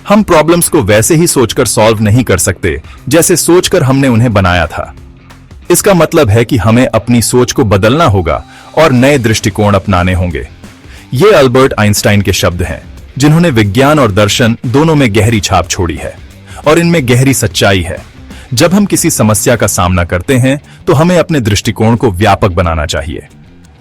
हम प्रॉब्लम्स को वैसे ही सोचकर सॉल्व नहीं कर सकते जैसे सोचकर हमने उन्हें बनाया था। इसका मतलब है कि हमें अपनी सोच को बदलना होगा और नए दृष्टिकोण अपनाने होंगे। ये अल्बर्ट आइंस्टाइन के शब्द हैं, जिन्होंने विज्ञान और दर्शन दोनों में गहरी छाप छोड़ी है और इनमें गहरी सच्चाई है। जब हम किसी समस्या का सामना करते हैं तो हमें अपने दृष्टिकोण को व्यापक बनाना चाहिए।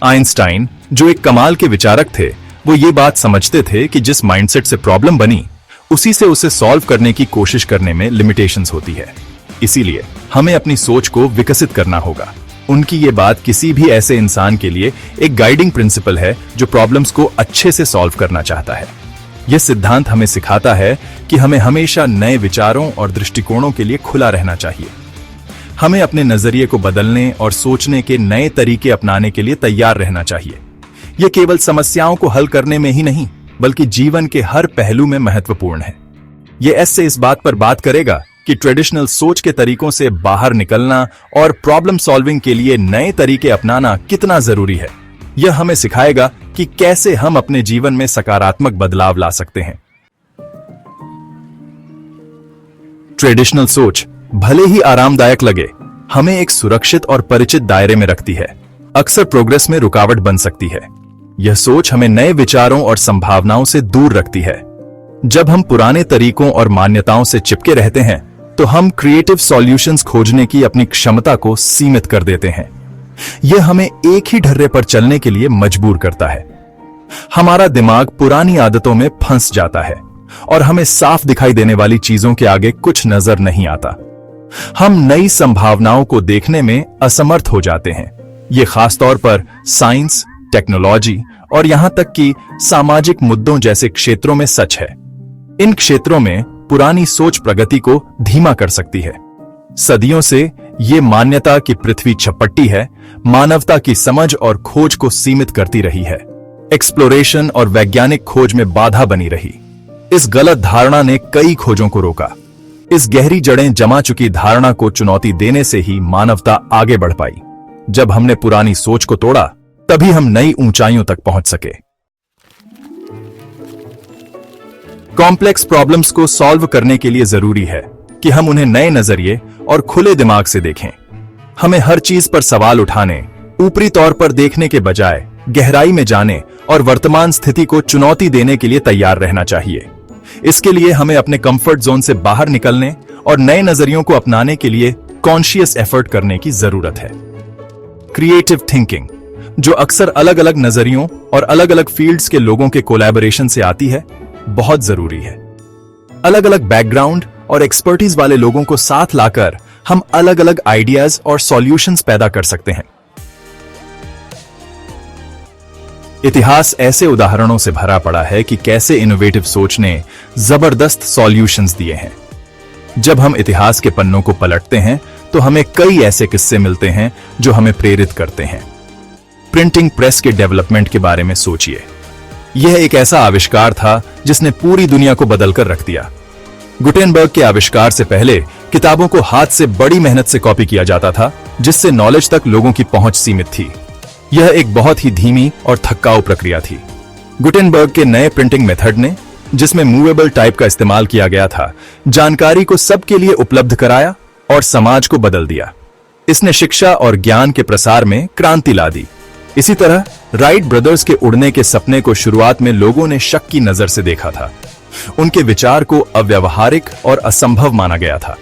आइंस्टाइन, जो एक कमाल के विचारक थे, वो ये बात समझते थे कि जिस माइंडसेट से प्रॉब्लम बनी, उसी से उसे सॉल्व करने की कोशिश करने में लिमिटेशंस होती है। इसीलिए हमें अपनी सोच को विकसित करना होगा। उनकी ये बात किसी भी ऐसे इंसान के लिए एक गाइडिंग प्रिंसिपल है जो प्रॉब्लम्स को अच्छे से सॉल्व करना चाहता है। यह सिद्धांत हमें सिखाता है कि हमें हमेशा नए विचारों और दृष्टिकोणों के लिए खुला रहना चाहिए। हमें अपने नजरिए को बदलने और सोचने के नए तरीके अपनाने के लिए तैयार रहना चाहिए। यह केवल समस्याओं को हल करने में ही नहीं, बल्कि जीवन के हर पहलू में महत्वपूर्ण है। यह ऐसे इस बात पर बात करेगा कि ट्रेडिशनल सोच के तरीकों से बाहर निकलना और प्रॉब्लम सॉल्विंग के लिए नए तरीके अपनाना कितना जरूरी है। यह हमें सिखाएगा कि कैसे हम अपने जीवन में सकारात्मक बदलाव ला सकते हैं। ट्रेडिशनल सोच भले ही आरामदायक लगे, हमें एक सुरक्षित और परिचित दायरे में रखती है, अक्सर प्रोग्रेस में रुकावट बन सकती है। यह सोच हमें नए विचारों और संभावनाओं से दूर रखती है। जब हम पुराने तरीकों और मान्यताओं से चिपके रहते हैं तो हम क्रिएटिव सॉल्यूशंस खोजने की अपनी क्षमता को सीमित कर देते हैं। यह हमें एक ही ढर्रे पर चलने के लिए मजबूर करता है। हमारा दिमाग पुरानी आदतों में फंस जाता है और हमें साफ दिखाई देने वाली चीजों के आगे कुछ नजर नहीं आता। हम नई संभावनाओं को देखने में असमर्थ हो जाते हैं। ये खासतौर पर साइंस, टेक्नोलॉजी और यहां तक कि सामाजिक मुद्दों जैसे क्षेत्रों में सच है। इन क्षेत्रों में पुरानी सोच प्रगति को धीमा कर सकती है। सदियों से ये मान्यता कि पृथ्वी झपट्टी है, मानवता की समझ और खोज को सीमित करती रही है। एक्सप्लोरेशन और वैज्ञानिक खोज में बाधा बनी रही। इस गलत धारणा ने कई खोजों को रोका। इस गहरी जड़ें जमा चुकी धारणा को चुनौती देने से ही मानवता आगे बढ़ पाई। जब हमने पुरानी सोच को तोड़ा, तभी हम नई ऊंचाइयों तक पहुंच सके। कॉम्प्लेक्स प्रॉब्लम्स को सॉल्व करने के लिए जरूरी है कि हम उन्हें नए नजरिए और खुले दिमाग से देखें। हमें हर चीज पर सवाल उठाने, ऊपरी तौर पर देखने के बजाय गहराई में जाने और वर्तमान स्थिति को चुनौती देने के लिए तैयार रहना चाहिए। इसके लिए हमें अपने कंफर्ट जोन से बाहर निकलने और नए नजरियों को अपनाने के लिए कॉन्शियस एफर्ट करने की जरूरत है। क्रिएटिव थिंकिंग, जो अक्सर अलग अलग नजरियों और अलग अलग फील्ड्स के लोगों के कोलैबोरेशन से आती है, बहुत जरूरी है। अलग अलग बैकग्राउंड और एक्सपर्टीज वाले लोगों को साथ लाकर हम अलग अलग आइडियाज और सॉल्यूशंस पैदा कर सकते हैं। इतिहास ऐसे उदाहरणों से भरा पड़ा है कि कैसे इनोवेटिव सोच ने जबरदस्त सॉल्यूशंस दिए हैं। जब हम इतिहास के पन्नों को पलटते हैं तो हमें कई ऐसे किस्से मिलते हैं जो हमें प्रेरित करते हैं। प्रिंटिंग प्रेस के डेवलपमेंट के बारे में सोचिए। यह एक ऐसा आविष्कार था जिसने पूरी दुनिया को बदलकर रख दिया। गुटेनबर्ग के आविष्कार से पहले किताबों को हाथ से बड़ी मेहनत से कॉपी किया जाता था, जिससे नॉलेज तक लोगों की पहुंच सीमित थी। यह एक बहुत ही धीमी और थकाऊ प्रक्रिया थी। गुटेनबर्ग के नए प्रिंटिंग मेथड ने, जिसमें मूवेबल टाइप का इस्तेमाल किया गया था, जानकारी को सबके लिए उपलब्ध कराया और समाज को बदल दिया। इसने शिक्षा और ज्ञान के प्रसार में क्रांति ला दी। इसी तरह राइट ब्रदर्स के उड़ने के सपने को शुरुआत में लोगों ने शक की नजर से देखा था। उनके विचार को अव्यावहारिक और असंभव माना गया था,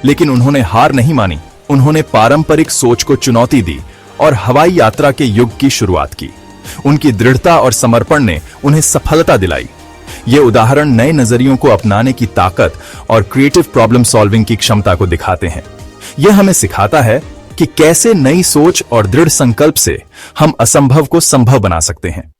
लेकिन उन्होंने हार नहीं मानी। उन्होंने पारंपरिक सोच को चुनौती दी और हवाई यात्रा के युग की शुरुआत की। उनकी दृढ़ता और समर्पण ने उन्हें सफलता दिलाई। ये उदाहरण नए नजरियों को अपनाने की ताकत और क्रिएटिव प्रॉब्लम सॉल्विंग की क्षमता को दिखाते हैं। यह हमें सिखाता है कि कैसे नई सोच और दृढ़ संकल्प से हम असंभव को संभव बना सकते हैं।